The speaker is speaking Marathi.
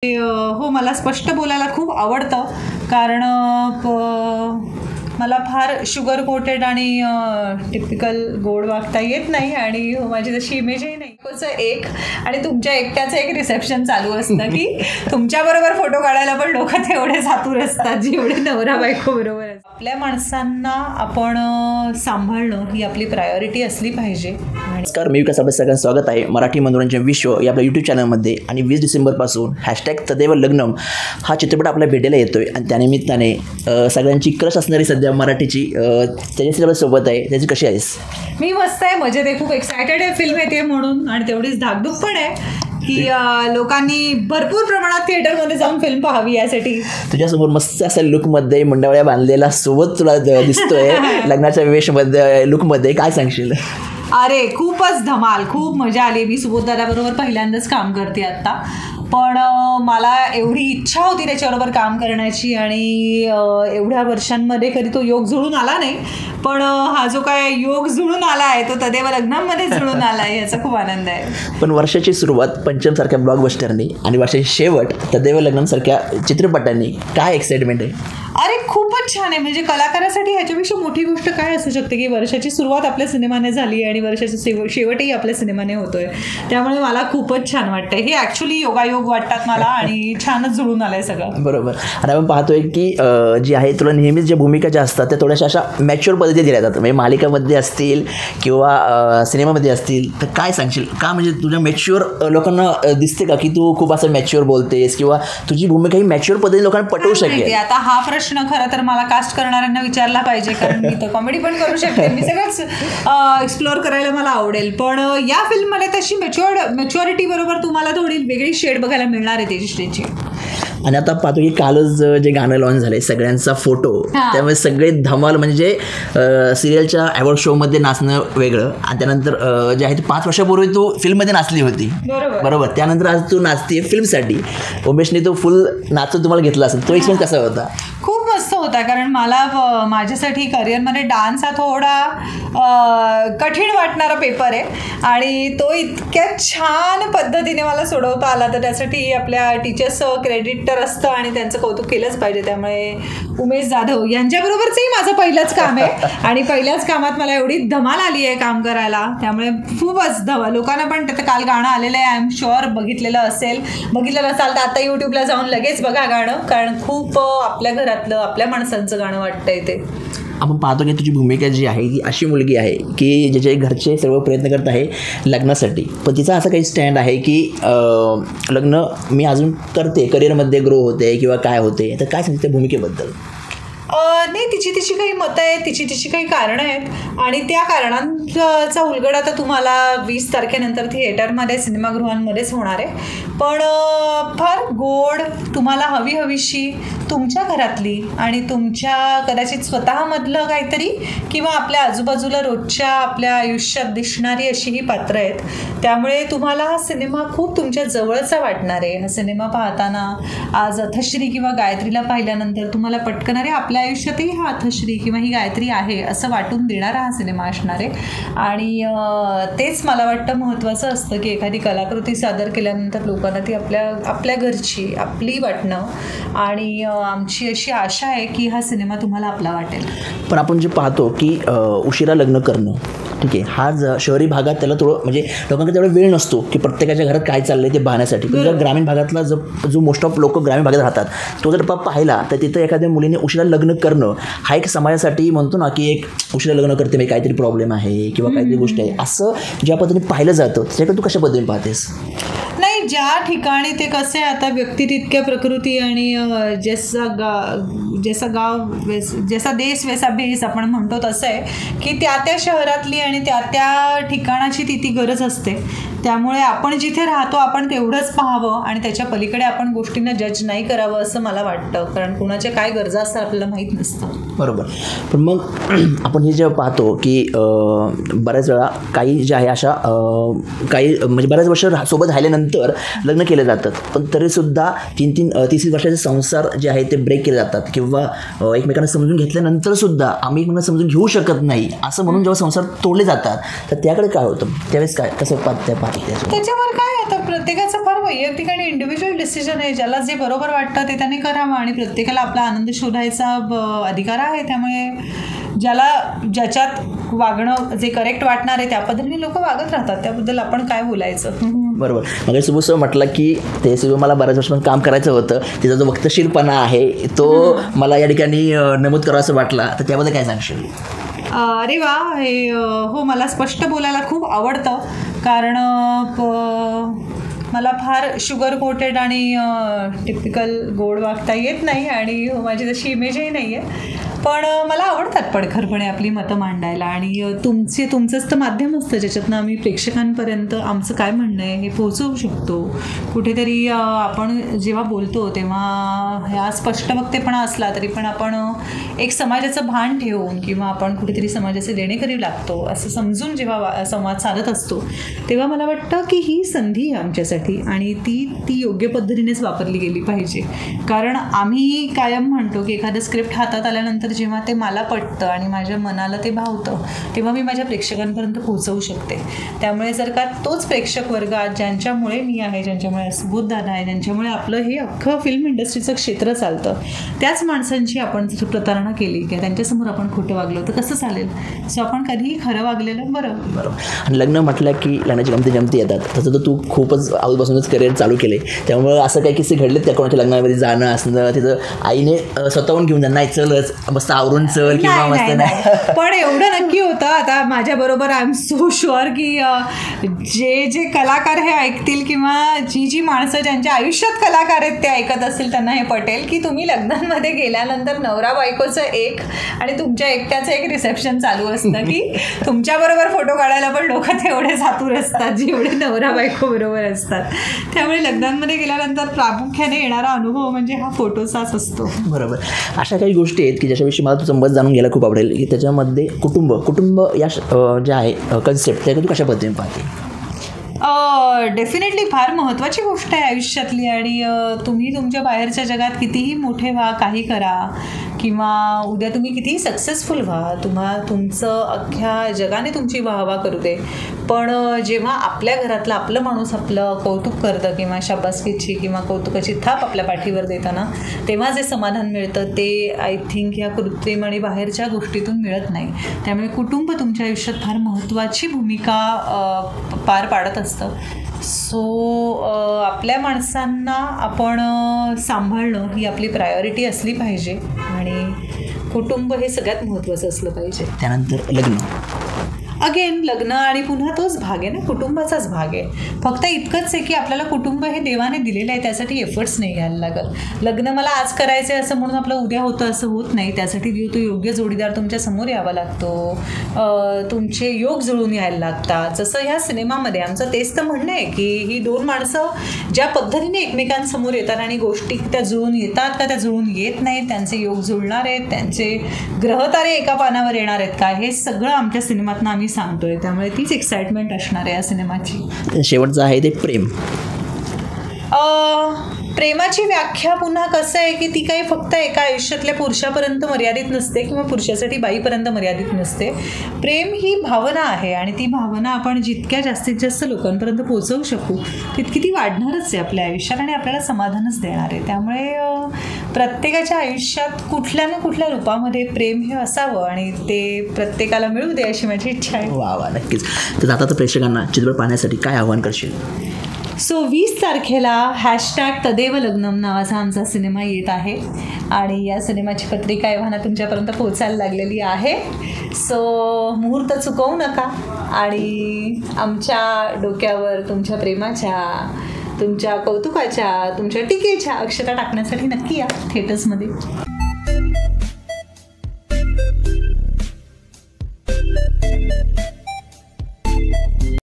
हो, मला स्पष्ट बोलायला खूप आवडतं कारण मला फार शुगर कोटेड आणि टिपिकल गोड वागता येत नाही आणि माझी तशी इमेजही नाही. एक आणि तुमच्या एकट्याचं एक रिसेप्शन चालू असतं की तुमच्याबरोबर फोटो काढायला पण लोक तेवढे आतुर असतात जेवढे नवरा बायको बरोबर असतात. आपल्या माणसांना आपण सांभाळणं ही आपली प्रायोरिटी असली पाहिजे. नमस्कार, मी विकास. आपलं सगळ्यांचं स्वागत आहे मराठी मनोरंजन विश्व या आपल्या यूट्यूब चॅनलमध्ये. आणि 20 डिसेंबरपासून #तदेव लग्नम हा चित्रपट आपल्या भेटीला येतोय आणि त्यानिमित्ताने सगळ्यांची क्रश असणारी सध्या मराठीची त्याच्याशी सोबत आहे. त्याची कशी आहेस? मी मस्त आहे, मजेत आहे, खूप एक्सायटेड आहे फिल्म येते म्हणून. आणि तेवढीच धाकधूक पण आहे की लोकांनी भरपूर प्रमाणात थिएटरमध्ये जाऊन फिल्म पाहावी. यासाठी तुझ्यासमोर मस्त असा लुकमध्ये मुंडावळ्या बांधलेला सोबत तुला दिसतोय लग्नाच्या वेशमध्ये लुकमध्ये. काय सांगशील? अरे खूपच धमाल, खूप मजा आली. मी सुबोध दादाबरोबर पहिल्यांदाच काम करते आत्ता, पण मला एवढी इच्छा होती त्याच्याबरोबर काम करण्याची आणि एवढ्या वर्षांमध्ये कधी तो योग जुळून आला नाही. पण हा जो काय योग जुळून आला आहे तो तदेव लग्नामध्ये जुळून आला आहे, याचा खूप आनंद आहे. पण वर्षाची सुरुवात पंचमसारख्या ब्लॉकबस्टरनी आणि वर्षाची शेवट तदेव लग्नमसारख्या चित्रपटांनी. काय एक्साइटमेंट आहे? अरे खूपच छान आहे. म्हणजे कलाकारासाठी ह्याच्यापेक्षा मोठी गोष्ट काय असू शकते की वर्षाची सुरुवात आपल्या सिनेमाने झाली आणि वर्षाचा शेवटही आपल्या सिनेमाने होतोय. त्यामुळे मला खूपच छान वाटतंय. हे ॲक्च्युली योगायोग वाटतात मला आणि छानच जुळून आलंय सगळं. बरोबर. आणि आपण पाहतोय की जी आहे तुला नेहमीच ज्या भूमिका ज्या असतात त्या थोड्याशा अशा मॅच्युअर पद्धतीने दिल्या जातात. म्हणजे मालिकामध्ये असतील किंवा सिनेमामध्ये असतील. तर काय सांगशील का? म्हणजे तुझ्या मॅच्युअर लोकांना दिसते का की तू खूप असं मॅच्युअर बोलतेस किंवा तुझी भूमिका ही मॅच्युअर पद्धतीने लोकांना पटवू शकेल? आता हा प्रश्न खरं तर मला कास्ट करणाऱ्यांना विचारला पाहिजे, कारण मी तर कॉमेडी पण करू शकते, मी सगळंच एक्सप्लोअर करायला मला आवडेल. पण या फिल्ममध्ये तशी मॅच्युरिटी बरोबर तुम्हाला थोडी वेगळी शेड बघायला मिळणार आहे तेजश्रीची. आणि आता पाहतो की कालच जे गाणं लॉन्च झालंय सगळ्यांचा फोटो, त्यामुळे सगळे धमाल. म्हणजे सिरियलच्या अवॉर्ड शोमध्ये नाचणं वेगळं आणि त्यानंतर जे आहे 5 वर्षापूर्वी तू फिल्ममध्ये नाचली होती. बरोबर. त्यानंतर आज तू नाचते फिल्मसाठी. उमेशने तो फुल नाचून तुम्हाला घेतला असेल, तो एक्सपिरियन्स कसा होता? खूप मस्त होता, कारण मला माझ्यासाठी करिअरमध्ये डान्स हा थोडा कठीण वाटणारा पेपर आहे आणि तो इतक्या छान पद्धतीने मला सोडवता आला. तर त्यासाठी आपल्या टीचर्सचं क्रेडिट तर असतं आणि त्यांचं कौतुक केलंच पाहिजे. त्यामुळे उमेश जाधव यांच्याबरोबरचंही माझं पहिलंच काम आहे आणि पहिल्याच कामात मला एवढी धमाल आली आहे काम करायला. त्यामुळे खूपच धमाल. लोकांना पण त्याचं काल गाणं आलेलं आहे, आय एम शुअर बघितलेलं असेल. बघितलं नसाल तर आता यूट्यूबला जाऊन लगेच बघा गाणं, कारण खूप आपल्या घरातलं आपल्या माणसांचं गाणं वाटतंय ते. आपण पाहतो की तुझी भूमिका जी आहे ती अशी मुलगी आहे की ज्याचे घरचे सर्व प्रयत्न करत आहे लग्नासाठी, पण तिचा असं काही स्टँड आहे की लग्न मी अजून करते, करिअरमध्ये ग्रो होते किंवा काय होते. तर काय सांगते त्या भूमिकेबद्दल? नाही, तिची काही मतं आहेत, तिची काही कारणं आहेत आणि त्या कारणांचा उलगडा तर तुम्हाला 20 तारखेनंतर थिएटरमध्ये सिनेमागृहांमध्येच होणार आहे. पण फार गोड, तुम्हाला हवीशी तुमच्या घरातली आणि तुमच्या कदाचित स्वतःमधलं काहीतरी किंवा आपल्या आजूबाजूला रोजच्या आपल्या आयुष्यात दिसणारी अशी ही पात्र आहेत. त्यामुळे तुम्हाला हा सिनेमा खूप तुमच्या जवळचा वाटणार आहे. हा सिनेमा पाहताना आज अथश्री किंवा गायत्रीला पाहिल्यानंतर तुम्हाला पटकन अरे आपल्या आयुष्यातही हा अथश्री किंवा ही गायत्री आहे असं वाटून देणारा हा सिनेमा असणार आहे. आणि तेच मला वाटतं महत्त्वाचं असतं की एखादी कलाकृती सादर केल्यानंतर लोकांना ती आपल्या घरची आपली वाटणं आणि आमची अशी आशा आहे की हा सिनेमा तुम्हाला आपला वाटेल. पण आपण जे पाहतो की उशिरा लग्न करणं, ठीक आहे, हा शहरी भागात त्याला थोडं म्हणजे लोकांकडे तेवढा वेळ नसतो की प्रत्येकाच्या घरात काय चाललंय ते पाहण्यासाठी. जर ग्रामीण भागातला जो मोस्ट ऑफ लोक ग्रामीण भागात राहतात तो जर पाहिला तर तिथं एखाद्या मुलीने उशिरा लग्न करणं हा एक समाजासाठी म्हणतो ना की एक उशिरा लग्न करते म्हणजे काहीतरी प्रॉब्लेम आहे किंवा काहीतरी गोष्ट आहे असं ज्या पद्धतीने पाहिलं जातं त्याच्याकडे तू कशा पद्धतीने पाहतेस? नाही, ज्या ठिकाणी ते कसे आता व्यक्ती तितक्या प्रकृती आणि जसा देश वैसा भेस आपण म्हणतो तसं आहे की त्या शहरातली आणि त्या ठिकाणाची ती गरज असते. त्यामुळे आपण जिथे राहतो आपण तेवढंच पाहावं आणि त्याच्या पलीकडे आपण गोष्टींना जज नाही करावं असं मला वाटतं, कारण कुणाच्या काय गरजा असतात आपल्याला माहीत नसतं. बरोबर. पण मग आपण हे जेव्हा पाहतो की बऱ्याच वेळा काही जे आहे अशा काही म्हणजे बऱ्याच वर्ष सोबत राहिल्यानंतर लग्न केले जातात, पण तरीसुद्धा 30 वर्षाचे संसार जे आहे ते ब्रेक केले जातात किंवा एकमेकांना समजून घेतल्यानंतर सुद्धा आम्ही एकमेकांना समजून घेऊ शकत नाही असं म्हणून जेव्हा संसार तोडले जातात तर त्याकडे काय होतं त्यावेळेस काय कसं पाहते? त्याच्यावर काय तर प्रत्येकाचं फार वैयक्तिक आणि इंडिव्हिज्युअल डिसिजन आहे. ज्याला जे बरोबर वाटतं ते त्याने करावं आणि प्रत्येकाला आपला आनंद शोधायचा अधिकार आहे. त्यामुळे ज्याच्यात वागणं जे करेक्ट वाटणार आहे त्या पद्धतीने लोक वागत राहतात. त्याबद्दल आपण काय बोलायचं. बरोबर. मग सुबोध म्हटलं की ते सुबोध मला बऱ्याच वर्षापासून काम करायचं होतं, तिचा जो वक्तशीरपणा आहे तो मला या ठिकाणी नमूद करावा असं वाटला, तर त्याबद्दल काय सांगशील? अरे वा, हे हो, मला स्पष्ट बोलायला खूप आवडतं. कारण मला फार शुगर कोटेड आणि टिपिकल गोड वागता येत नाही आणि माझी तशी इमेजही नाही आहे. पण मला आवडतात पडखरपणे आपली मतं मांडायला. आणि तुमचंच तर माध्यम असतं ज्याच्यातनं आम्ही प्रेक्षकांपर्यंत आमचं काय म्हणणं आहे हे पोहोचवू शकतो. कुठेतरी आपण जेव्हा बोलतो तेव्हा ह्या स्पष्ट वक्तेपणा असला तरी पण आपण एक समाजाचं भान ठेवून किंवा आपण कुठेतरी समाजाचे देणेकरी लागतो असं समजून जेव्हा संवाद साधत असतो तेव्हा मला वाटतं की ही संधी आहे आमच्यासाठी आणि ती योग्य पद्धतीनेच वापरली गेली पाहिजे. कारण आम्ही कायम म्हणतो की एखादं स्क्रिप्ट हातात आल्यानंतर जेव्हा ते मला पटतं आणि माझ्या मनाला ते भावतं तेव्हा मी माझ्या प्रेक्षकांपर्यंत पोहोचवू शकते. त्यामुळे जर का तोच प्रेक्षक वर्ग ज्यांच्यामुळे मी आहे, ज्यांच्यामुळे सुबोध दादा आहे, ज्यांच्यामुळे आपलं हे अख्खं फिल्म इंडस्ट्रीचं क्षेत्र चालतं, त्याच माणसांची आपण जर प्रतारणा केली किंवा त्यांच्यासमोर आपण खोटं वागलो तर कसं चालेल. सो आपण कधीही खरं वागलेलं बरं. आणि लग्न म्हटलं की लग्नाची गमती जमती येतात. तसं तर तू खूपच आजपासूनच करिअर चालू केले, त्यामुळं असं काही किस्से घडलेत त्या कोणाच्या लग्नामध्ये जाणं असणं, तिथं आईने स्वतःहून घेऊन जाणं, नाही चलच मस्त आवरून चल किंवा मस्त नाही. पण एवढं नक्की होतं. आता माझ्याबरोबर आय एम सो शुअर की जे कलाकार हे ऐकतील किंवा जी माणसं ज्यांच्या आयुष्यात कलाकार आहेत ते ऐकत असतील त्यांना हे पटेल की तुम्ही लग्नांमध्ये गेल्यानंतर नवरा बायकोचं एक आणि तुमच्या एकट्याचं एक रिसेप्शन चालू असतं की तुमच्याबरोबर फोटो काढायला पण लोक तेवढे सातूर असतात जेवढे नवरा बायको बरोबर असतात. त्यामुळे लग्नांमध्ये गेल्यानंतर प्रामुख्याने येणारा अनुभव म्हणजे हा फोटोचाच असतो. बरोबर. अशा काही गोष्टी आहेत की ज्याच्याविषयी मला तुझं मत जाणून घ्यायला खूप आवडेल की त्याच्यामध्ये कुटुंब या जे आहे कन्सेप्ट त्या तू कशा पद्धतीने पाहते? डेफिनेटली फार महत्त्वाची गोष्ट आहे आयुष्यातली. आणि तुम्ही तुमच्या बाहेरच्या जगात कितीही मोठे व्हा, काही करा किंवा उद्या तुम्ही कितीही सक्सेसफुल व्हा, तुमचं अख्ख्या जगाने तुमची वाहवा करू दे, पण जेव्हा आपल्या घरातलं आपलं माणूस आपलं कौतुक करतं किंवा शाबासकीची किंवा कौतुकाची थाप आपल्या पाठीवर देताना तेव्हा जे समाधान मिळतं ते आय थिंक ह्या कृत्रिम आणि बाहेरच्या गोष्टीतून मिळत नाही. त्यामुळे कुटुंब तुमच्या आयुष्यात फार महत्त्वाची भूमिका पार पाडत असतं. सो आपल्या माणसांना आपण सांभाळणं ही आपली प्रायोरिटी असली पाहिजे आणि कुटुंब हे सगळ्यात महत्त्वाचं असलं पाहिजे. त्यानंतर लग्न, अगेन लग्न आणि पुन्हा तोच भाग आहे ना, कुटुंबाचाच भाग आहे. फक्त इतकंच आहे की आपल्याला कुटुंब हे देवाने दिलेलं आहे, त्यासाठी एफर्ट्स नाही घ्यायला लागत. लग्न मला आज करायचं आहे असं म्हणून आपलं उद्या होतं असं होत नाही. त्यासाठी तो योग्य जोडीदार तुमच्या समोर यावा लागतो, तुमचे योग जुळून यायला लागतात. जसं ह्या सिनेमामध्ये आमचं तेच तर म्हणणं आहे की ही दोन माणसं ज्या पद्धतीने एकमेकांसमोर येतात आणि गोष्टी त्या जुळून येतात का त्या जुळून येत नाहीत, त्यांचे योग जुळणार आहेत, त्यांचे ग्रहतारे एका पानावर येणार आहेत का, हे सगळं आमच्या सिनेमातनं आम्ही सांगतोय. त्यामुळे तीच एक्साइटमेंट असणार आहे या सिनेमाची. शेवटचं आहे ते प्रेम. प्रेमाची व्याख्या पुन्हा कसं आहे की ती काही फक्त एका आयुष्यातल्या पुरुषापर्यंत मर्यादित नसते किंवा पुरुषासाठी बाईपर्यंत मर्यादित नसते. प्रेम ही भावना आहे आणि ती भावना आपण जितक्या जास्तीत जास्त लोकांपर्यंत पोहोचवू शकू तितकी ती वाढणारच आहे आपल्या आयुष्यात आणि आपल्याला समाधानच देणार आहे. त्यामुळे प्रत्येकाच्या आयुष्यात कुठल्या ना कुठल्या रूपामध्ये प्रेम हे असावं आणि ते प्रत्येकाला मिळू दे अशी माझी इच्छा आहे. वा वा, नक्कीच. तर आता प्रेक्षकांना चित्रपट पाहण्यासाठी काय आव्हान करशील? सो 20 तारखेला #तदेव लग्नम नावाचा आमचा सिनेमा येत आहे आणि या सिनेमाची पत्रिका एव्हाना तुमच्यापर्यंत पोहोचायला लागलेली आहे. सो मुहूर्त चुकवू नका आणि आमच्या डोक्यावर तुमच्या प्रेमाच्या, तुमच्या कौतुकाच्या, तुमच्या टीकेच्या अक्षता टाकण्यासाठी नक्की या थिएटर्समध्ये.